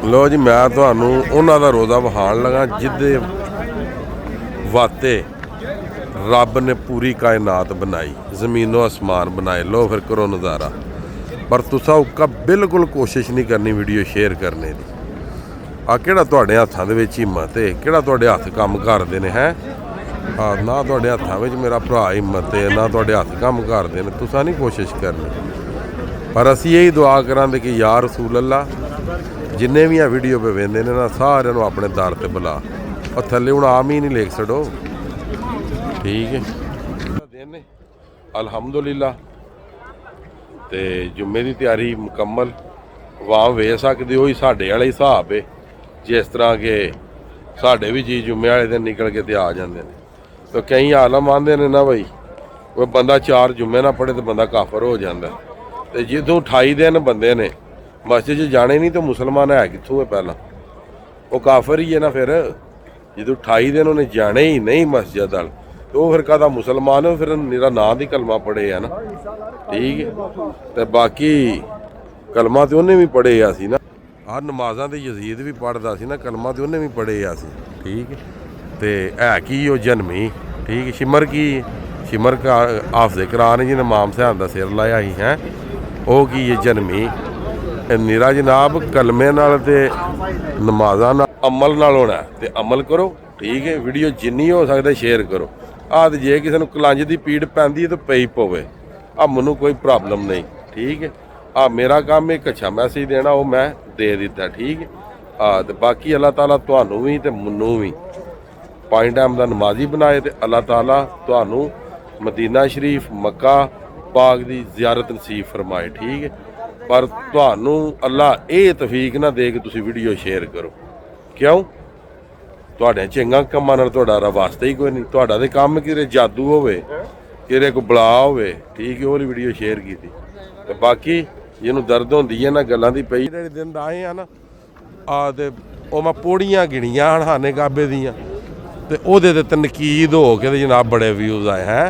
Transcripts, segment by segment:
लो जी, मैं तुहानू उन्हां दा रोज़ा विखाण लगा जिदे वाते रब ने पूरी कायनात बनाई, ज़मीनो आसमान बनाए। लो फिर करो नज़ारा। पर तुसा उक्का बिल्कुल कोशिश नहीं करनी वीडियो शेयर करने की। आ किहड़ा तुहाडे हत्थां दे विच हिम्मत है? किहड़ा तुहाडे हत्थ काम करदे ने? है ना तुहाडे हत्थां विच मेरा भरा हिम्मत है, ना तुहाडे हत्थ काम करदे ने। तुसा नहीं कोशिश करनी। पर असीं यही दुआ करांगे कि या रसूल अल्लाह, जिन्ने भी आ वीडियो पे वेंदे ने ना, सारे नूं अपने दर ते बुला। और थल्ले हुण आमीन ही लिख छड़ो, ठीक है। दिन अलहमदुलिल्लाह ते जुम्मे की तैयारी मुकम्मल। वाम वे सकते हो, साढ़े वाले हिसाब है। जिस तरह के साढ़े भी जी जुम्मे वाले दिन निकल के आ जाते हैं। तो कई आलम आते हैं ना भाई, वो बंदा 4 जुम्मे ना पढ़े तो बंदा काफर हो जाता। तो जितों 28 दिन बंदे ने मस्जिद च जाने नहीं, तो मुसलमान है कित्थों है? पहला वो काफर ही है ना। फिर जो 28 दिन उन्हें जाने ही नहीं मस्जिद वाल, तो वो फिर कहता मुसलमान है, फिर मेरा नाम ही कलमा पढ़े है ना, ठीक है। तो बाकी कलमा तो उन्हें भी पढ़े सी ना, हर नमाजा तो यजीद भी पढ़ता सी ना, कलमा तो उन्हें भी पढ़े सी, ठीक है। तो है कि वो जन्मी, ठीक है। शिमर की शिमर का हाफजे कुरान जी ने इमाम साहब का सिर लाया ही है, वो की ये जन्मी निरा जनाब कलमे नाल ते नमाजा नाल अमल नाल होना। ते अमल करो, ठीक है। वीडियो जिन्नी हो सकता शेयर करो। तो जे किसी को कलंज की पीड़ पैंदी है तो पई पवे, मैनू कोई प्रॉब्लम नहीं, ठीक है। मेरा काम एक अच्छा मैसेज देना, वो मैं दे दिता, ठीक है। तो बाकी अल्लाह ताला तुहानू भी ते मैनू भी 5 टाइम का नमाजी बनाए, तो अल्लाह ताला तुहानू मदीना शरीफ मक्का पाक की ज़ियारत नसीब फरमाए, ठीक है। पर तुहानू अल्लाह ये तौफीक ना दे कि तुसी वीडियो शेयर करो। क्यों? तुहाडे चंगा कामां नाल तुहाडा वास्ता ही कोई नहीं। तुहाडा ते काम किते जादू होवे, किते को बला होवे, ठीक है, वो वीडियो शेयर की। तो बाकी जिन्हों दर्द होंदी है ना गल्लां दी पई, जेह्ड़े दिन आए हैं ना, ते ओह मैं पौड़ियां गिनियां खाने काबे दियां, ते ओहदे ते तनकीद हो के ते जनाब बड़े व्यूज़ आए हैं।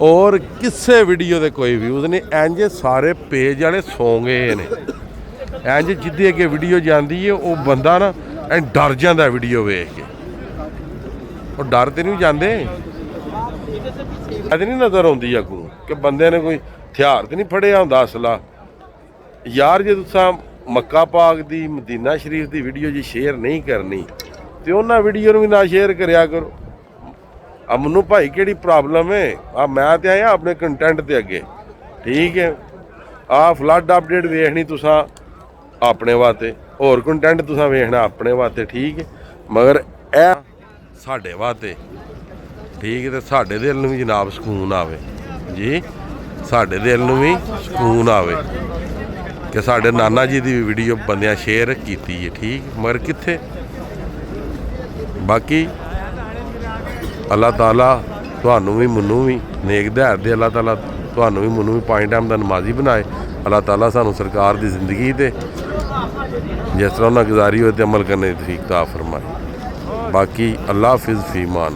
और किसी वीडियो के कोई व्यूज़ नहीं, इंज सारे पेज वाले सौ गए ने। इंज जिद्दे अगे वीडियो जाती है वो बंदा ना डर जाता वीडियो वेख के। और डर तो नहीं जाते, नहीं नज़र आती अगू कि बंदे ने कोई हथियार तो नहीं फड़िया होंदा असला। यार जे तुसां मक्का पाक की मदीना शरीफ की वीडियो जी शेयर नहीं करनी, तो उन्होंने वीडियो भी ना शेयर करिया करो। मैनू भाई कि प्रॉब्लम है? मैं तो आया अपने कंटेंट के अगे, ठीक है। फ्लड अपडेट वेखनी तुसां अपने वास्ते, होर कंटेंट तुसां वेखना अपने वास्ते, ठीक है। मगर ए साढ़े वास्ते, ठीक है। तो साढ़े दिल नूं भी जनाब सुकून आवे जी, साढ़े दिल नूं भी सुकून आवे कि साढ़े नाना जी की वीडियो बंदियां शेयर की है, ठीक। मगर कित्थे? बाकी अल्लाह ताला तुहानू भी मैनू भी नेक दहार दे। अल्लाह ताला तुहानू भी मैनू भी 5 टाइम का नमाजी बनाए। अल्लाह ताला सानू सरकार की जिंदगी ते जिस तरह उन्हें गुजारी हो अमल करने की तौफीक अता फरमाए। बाकी अल्लाह हाफिज़ फी मान।